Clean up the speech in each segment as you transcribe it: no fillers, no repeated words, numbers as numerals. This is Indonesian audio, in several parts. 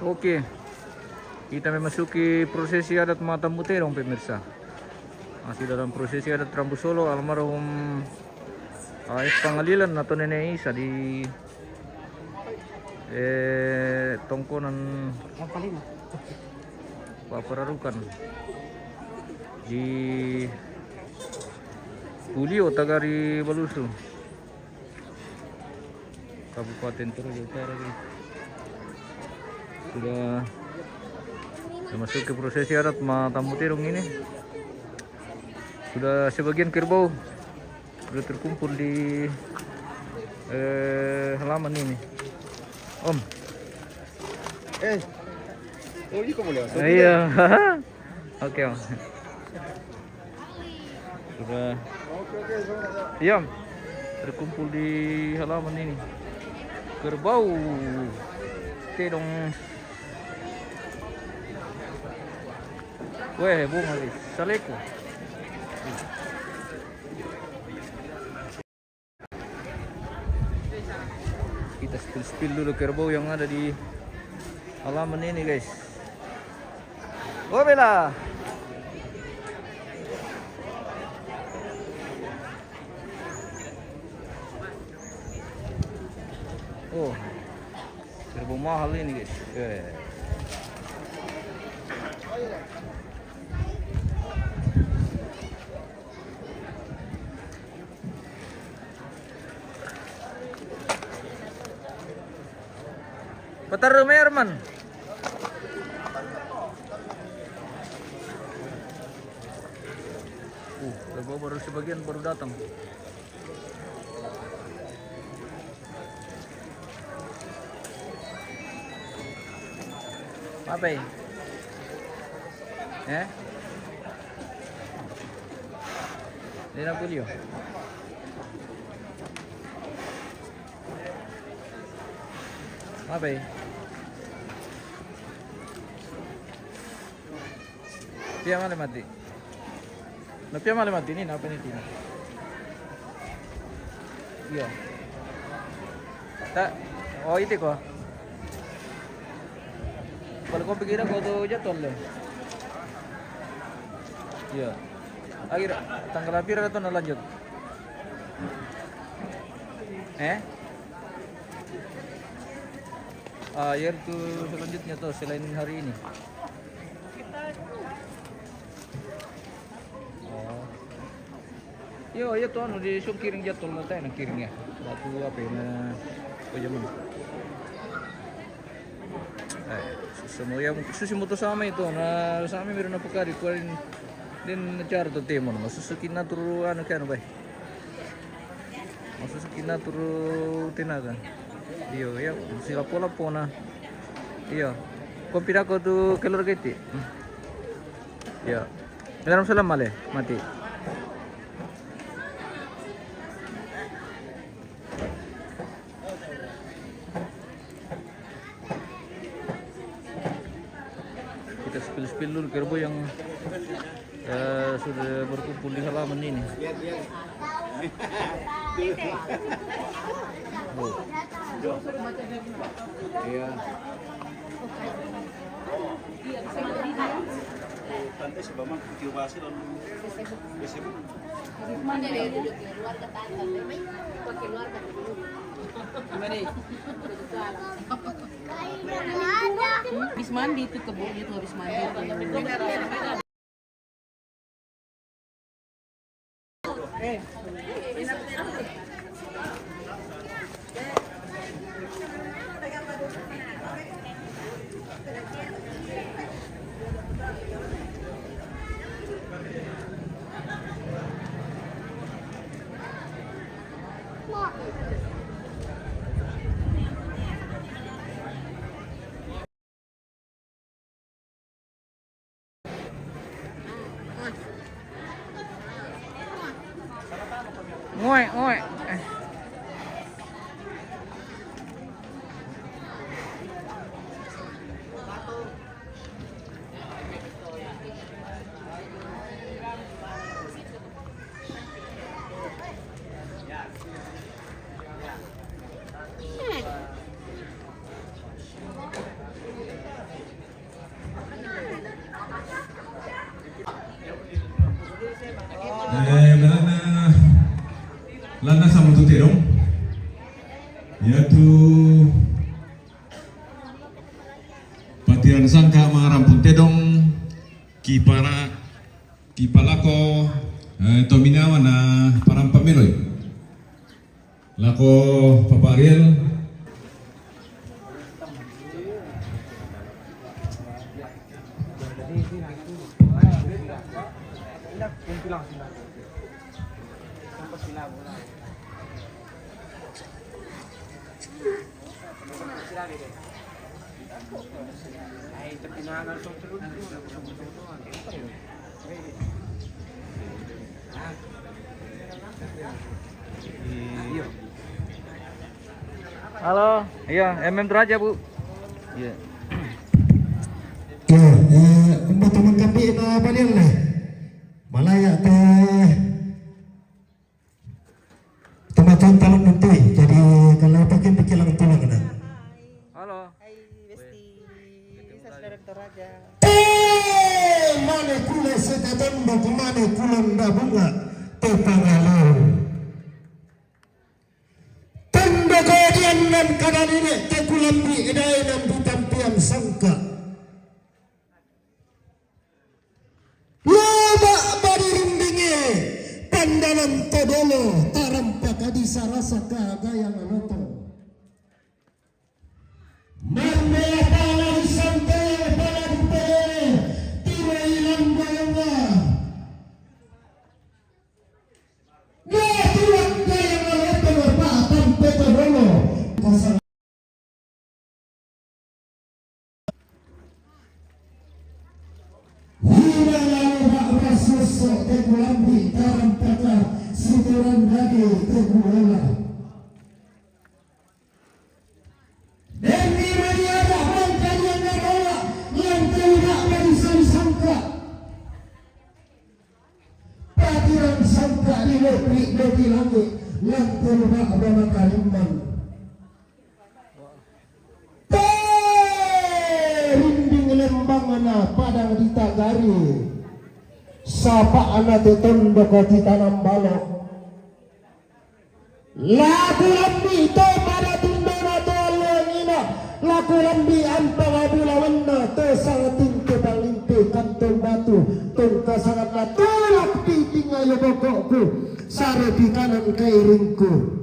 Oke, kita memasuki prosesi adat Mata Muterong pemirsa. Masih dalam prosesi adat Rambu Solo almarhum AS Pangalilan atau Nenek Isa di Tongkonan Papararukan di Pulio Tagari Balusu, Kabupaten Toraja Utara. Sudah masuk ke prosesi adat Mata Muterong ini. Sudah sebagian kerbau sudah terkumpul di halaman ini. Om. Oh, ini kamu lihat? Iya. Oke, Om. Sudah. Iya, Om. Terkumpul di halaman ini. Kerbau. Dong. Weh, bunga guys. Saleko. Kita spill dulu kerbau yang ada di halaman ini guys. Oh Bella. Oh, kerbau mahal ini guys. Petar Merman. Kerbau baru sebagian baru datang. Apa ini? Ini Napolyo. Apa ini? Pia male mati. No pia male mati ini apa ini? Iya. Tak. Oh itu kok. Kalau kau pikir aku tuh jatuh le. Iya. Akhir tanggal akhir atau lanjut? Akhir tuh selanjutnya tuh selain hari ini. Oh. Yo, ya tuh anu di kiring jatuh lo teh kiringnya. Batu apa ya? Pajaman. Semua yang susi moto sama itu, nah sama meron na pukari kuarin din cara to temon, masusukin na turu ano kaya bay, masusukin na turu tinaga, iyo ya sila pola pona, iyo, kompira ko tu kelor geti, iyo, meron salam male mati. Kita spill dulu kerbau yang sudah berkumpul di halaman ini. Oh. Iya. Tante sebelum kultivasi lalu besok. Mana dia duduk di luar kata tante, pakai luar kata dulu. Gimana? Habis mandi itu kebun itu habis mandi. patiran sangka marampun tedong kipalako tominawa na parang pamiloy lako Papa Ariel Halo, iya, MM Raja Bu. Iya. Ya, untuk teman kami na panel na malaya teman talon nanti. Jadi kalau pakai pikiran tulang na. Halo. Hai Besti, saya Direktur Raja. Mana kula sekatan bagaimana kulang na bunga tepangalaw. Tanda kodian nan kanan ini tekulan di edai nan butampian sangka. Lama badirumbingi pandanan todolo tarampak adisa rasa kagayang anoto. Mandaya pala di santai pala di pere tiba ilang bayangnya. Nah tuan gayang anoto berpatan peta dolo. Kosong. Hina lalu bakra sosok tekulambi tarampaka situran lagi tekulala. Dan di mana ada bangkai yang menolak yang tidak bisa disangka. Patiran sangka di lebih langit yang terubah pada kaliman. Rinding lembangan padang ditagari. Sapa anak tetondo ko titanam balok. Laku lambi to pada tundona to alangina. Laku lambi ampang abulawanna to sangatin ke balimpe kantong batu. Tungka sangatlah tolak piting ayo bokokku. Sare di kanan kairingku.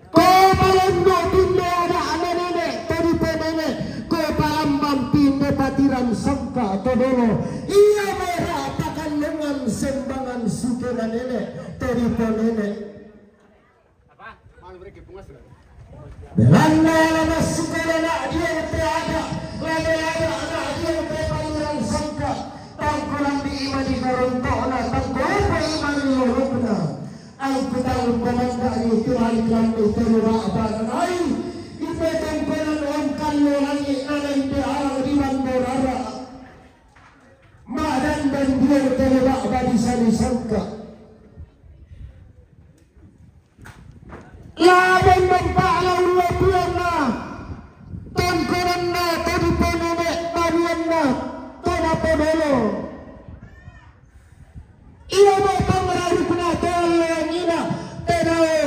Kau malendo pindah ada nenek tadi nenek. Kau palambang pindah patiran sangka todolo. Ia merah pakan lengan sembangan sukena nenek tadi nenek. Belanda lama sukena nak dia tiada. Lada anak dia patiran sangka. Tangkulan di imani karontona tangkulan imani lorokna. Aku tahu pemangga itu hari kami terubah badan air. Ipeteng pelan orang kalu langit nanai diarang di bandara. Madan dan dia terubah badisan disangka. Laban mempala ulah puana. Tangkuran na tadi penenek baruan na. Tona podolo. Ia mau pengaruh kena tolong ina tenawe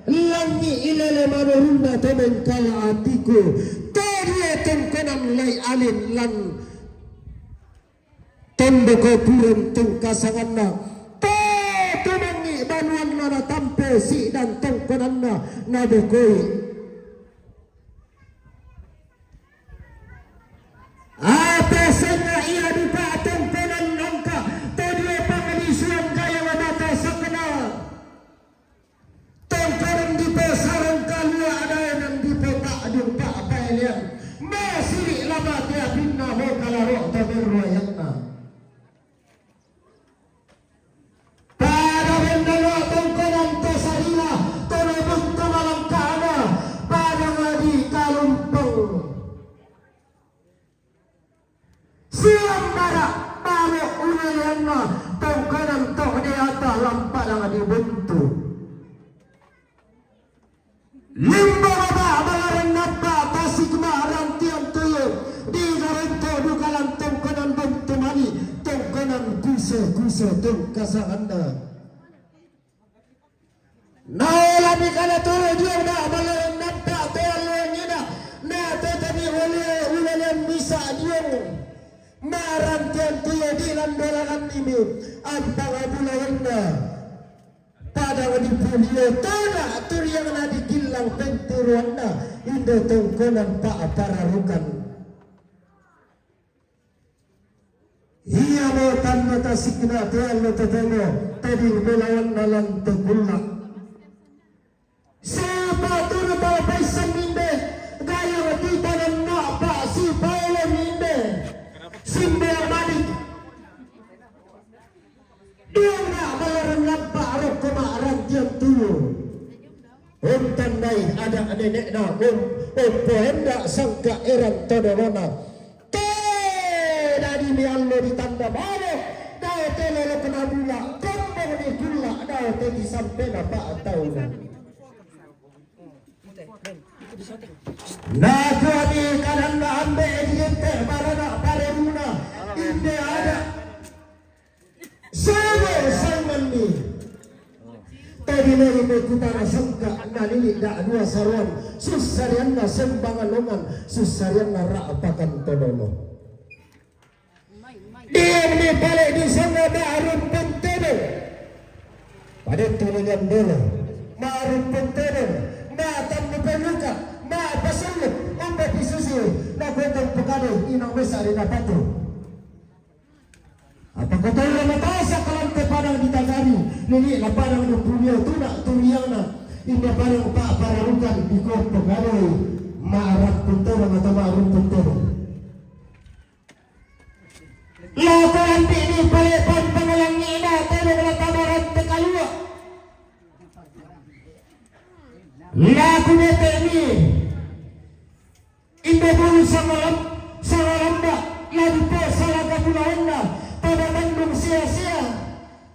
langi ilele marunda temen kala atiku tadi tengkenan lay alin lan tondo ko purun tengkasangan na temengi banuan na tampe si dan tengkenan na nabokoi apa sana ia dupa tengkenan nangka Isuan gaya wadata sakena tengkaran di pesarang kalua ada yang di peta adun pak pelian masih lama dia pindah ho kalaro taberwayatna pada bendalo tengkaran tosarila terobong temalang kana pada ngadi kalumpeng siang barak baru ulayana tengkaran toh di atas lampak yang dibentuk limba baba balaran napa tasik maharan tiang tuyuk di garento dukalan tengkaran bentuk mani tengkaran kuse tengkasa anda naulami kala turu dia dah balaran napa tealuangina andolangan ini ang pangabulawan na pada wanipulio tada turiyang na dikilang penturuan na indo tungkulan pa apararukan iya mo tanma tasik na tuan mo tatono tading melawan na lang tugulak siapa turun bawa paisan minde gaya watita ng pa si Paulo minde simbe amani dia na malaran lampa arok kumaarang tiang tuyo tandai ada nenek na pohenda sangka erang todorona dari ni allo ditanda bawa dao telolo kena bula kombong ni gula dao tegi sampai napa tauna naku ani kanan na ambe ediente marana paremuna inde ada sama sangan ni tadi nari mekutara sangka nalili da dua saruan susarian na sembangan loman susarian na raapakan todono dia ni balik di sana ma'arun pentene pada turunan dulu ma'arun pentene ma'atan mupeluka ma'apasaluk umbat isusi na kwentang pekade inang besar na pato apa kata orang matasa kalam te padang ditagari nili la padang no punya tuna turiana inda padang pa pararukan di korto gare ma'arap pentene atau ma'arun pentene Loko nanti ini palepan pengelang ina tolong la tabaran tekalua. Laku nete ini indo bulu sangalamba lalu po salaga bulanda pada bandung sia-sia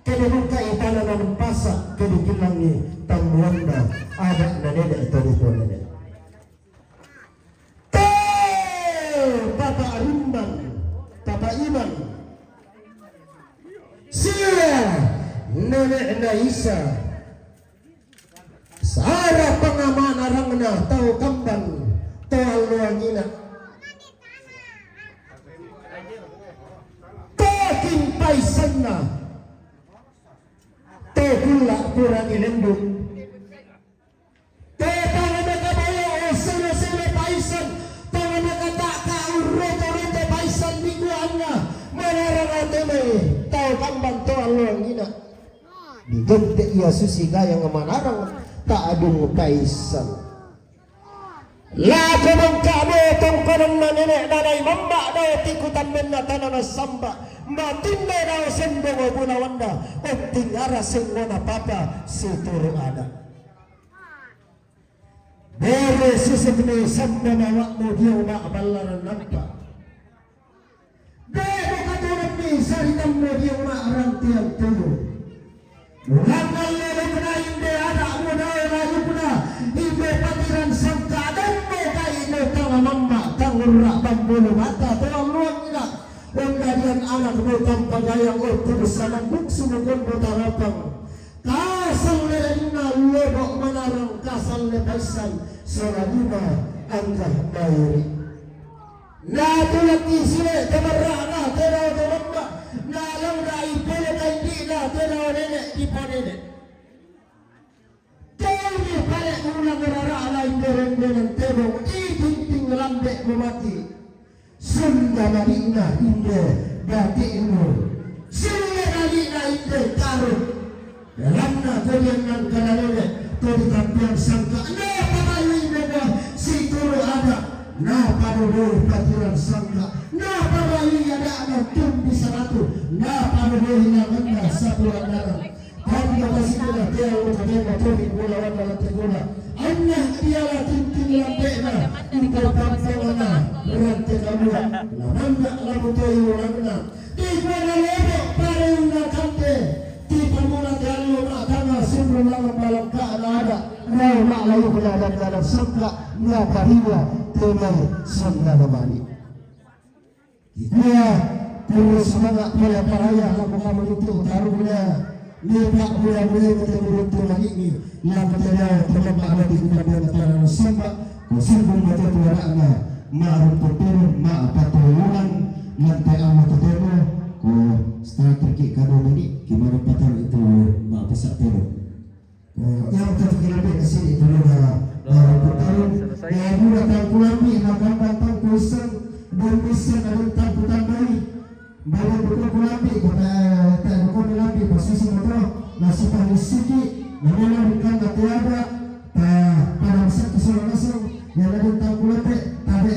kena buka itana nan pasak kena kilangi tambuanda ada nanede tadi po nede. Papa Arumban Papa Iman Sia nenek na Isa Sara pengaman arangna tau kamban tau luangina Tokin paisanna tau gula kurang ilenduk Tetang ada kabaya sele-sele paisan tangan kata urut-urut paisan mingguannya menarang ateme tau kamban tau luangina digente ia susi gaya ngamanarang tak adung paisan laku mengkamu tongkonan na nenek nanay mamba daw tikutan men na tanana samba matinda daw sembong o bunawanda unting ara senggo na papa situru ada bere sisipni samba na wakmo diyo na abalaran nampa bere katulad ni saritam mo diyo na arang tiyang tulo Langal lele puna inde ada muda lalu puna inde patiran sangka dan mereka inde tanga mamma tangurra bambulu mata tolong luang ina undadian anak butang pagayang urtu bersama buksu mungkin butarapang kasal lele ina lebok menarang kasal lepaisan seladima anggah mayuri na tulat isile temerana terau teramba na lang na ipole kay di na terau nenek iponene tawni pare ulang rara ala inderen dengan tebong itinting lambe memati sunda marina inde dati inu sunda marina inde taruh dalamna kalian kanalene todi tampian sangka na pamayu inde si turu ada na panuloy patiran sangka na pamayu ada anak tumbi saratu na panuloy na ganda sa pulandaran kami kasih kita tiada kadang todi bulawan dalam teguna anya tiada tinting lampena engkau pampangana rantai kamu namanya labu toyu namanya di mana lebo pare una kante di pamuna dalu na tanga sumber lawan malam ka ada mau mak layu beladan dalam sangka na pariwa temai sangka namani dia terus semangat pada paraya lagu kamu itu taruhnya lepak mulai bertemu lagi ini yang percaya teman ada di kemudian antara samba kusibung baca tuarana ma'aruf perturu ma'apatuluan lantai amat ketemu strategi kami ini gimana patah itu pesat teror. Yang ketiga di sini itu pertarung yang mudah tangkulambi makan tang kusen dan bisa ada tangkutan bayi bayi betul kulambi kata tangkulan kulambi posisi motor masih paling sedikit mengenalkan tiada pada satu langsung yang ada tangkulambi tapi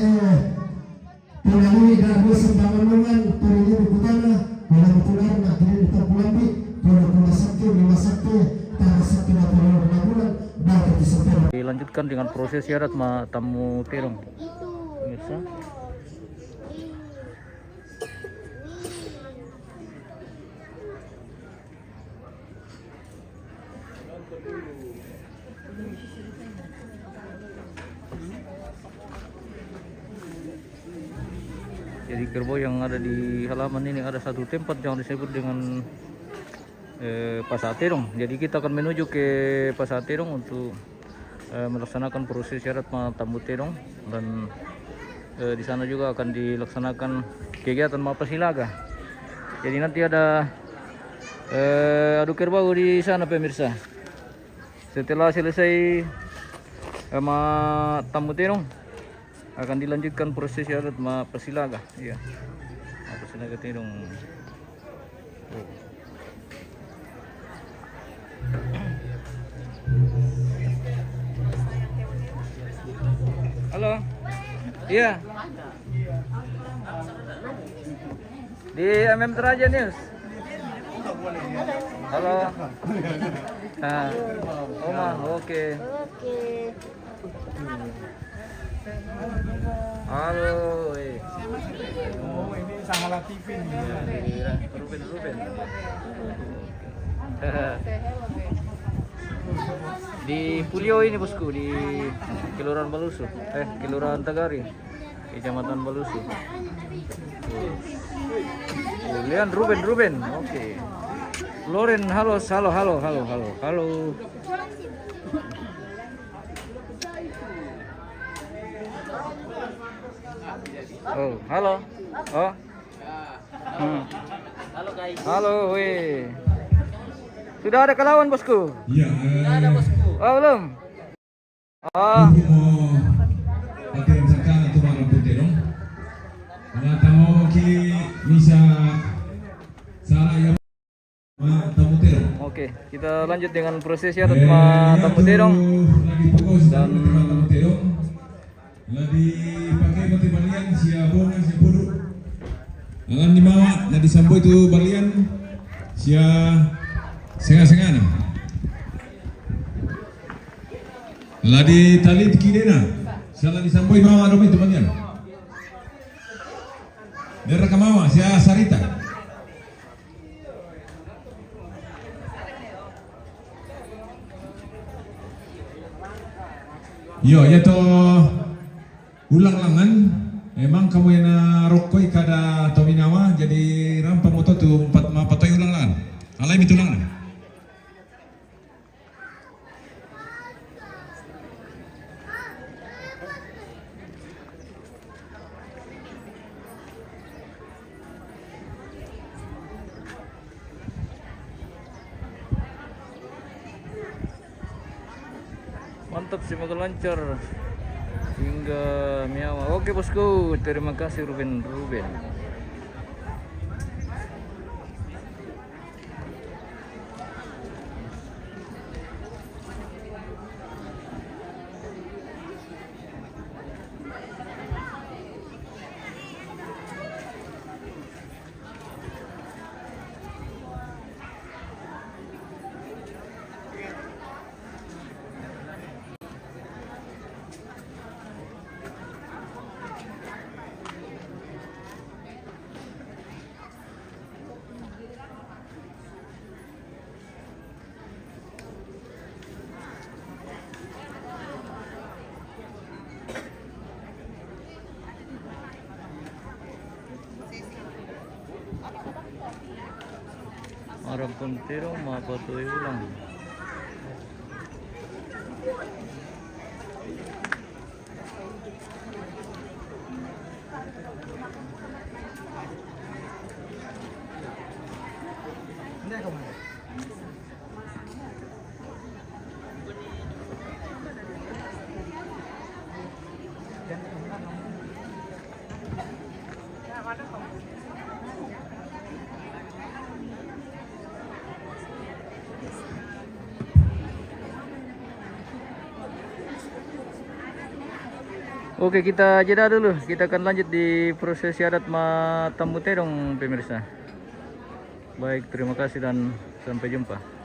pengalih dan bisa bangunan turunnya di kutana kalau betulan nak kini di tangkulambi kalau kena sakit lima sakit tak sakit atau bulan dapat disempurnakan. Dilanjutkan dengan prosesi adat tamu terong. Pemirsa. Jadi kerbau yang ada di halaman ini ada satu tempat yang disebut dengan Pasar Terong. Jadi kita akan menuju ke Pasar Terong untuk melaksanakan prosesi adat tamu terong dan di sana juga akan dilaksanakan kegiatan Mapasilaga. Jadi nanti ada adu kerbau di sana pemirsa. Setelah selesai tamu terong akan dilanjutkan prosesi adat Mapasilaga. Iya. Mapasilaga terong. Halo. Iya. Di MM Teraja News. Halo. Oma, oke. Halo. Oh, ini Sangala TV nih. Ruben. Di Pulio ini bosku, di Kelurahan Balusu, Kelurahan Tagari, Kecamatan Balusu. Lian Ruben, oke. Loren, halo. Oh, halo. Oh. Halo guys. Halo, weh. Sudah ada kelawan bosku? Ya, Ada bosku. Oh belum? Oh. Pakai misalkan atau barang putih dong. Kalau tamu ki bisa salah yang tamu terong. Oke, kita lanjut dengan prosesi adat tamu terong. Lagi fokus Dan tamu terong. Lagi pakai motif balian siapa buru. Alam di bawah, jadi sampo itu balian Sengah-sengah Ladi tali kidena salah disamboi mawa domi teman-teman. Dera kamawa sia sarita. Yo ya to ulang langan emang kamu yang rokoi kada tominawa jadi rampa moto tu 4 patoi ulang langan. Alai bitulang na. mantap, semoga lancar hingga Miawa. Oke bosku, terima kasih Ruben. Arang puntero mapatuloy ulang. Oke, kita jeda dulu. Kita akan lanjut di prosesi adat Matamu Terong pemirsa. Baik, terima kasih dan sampai jumpa.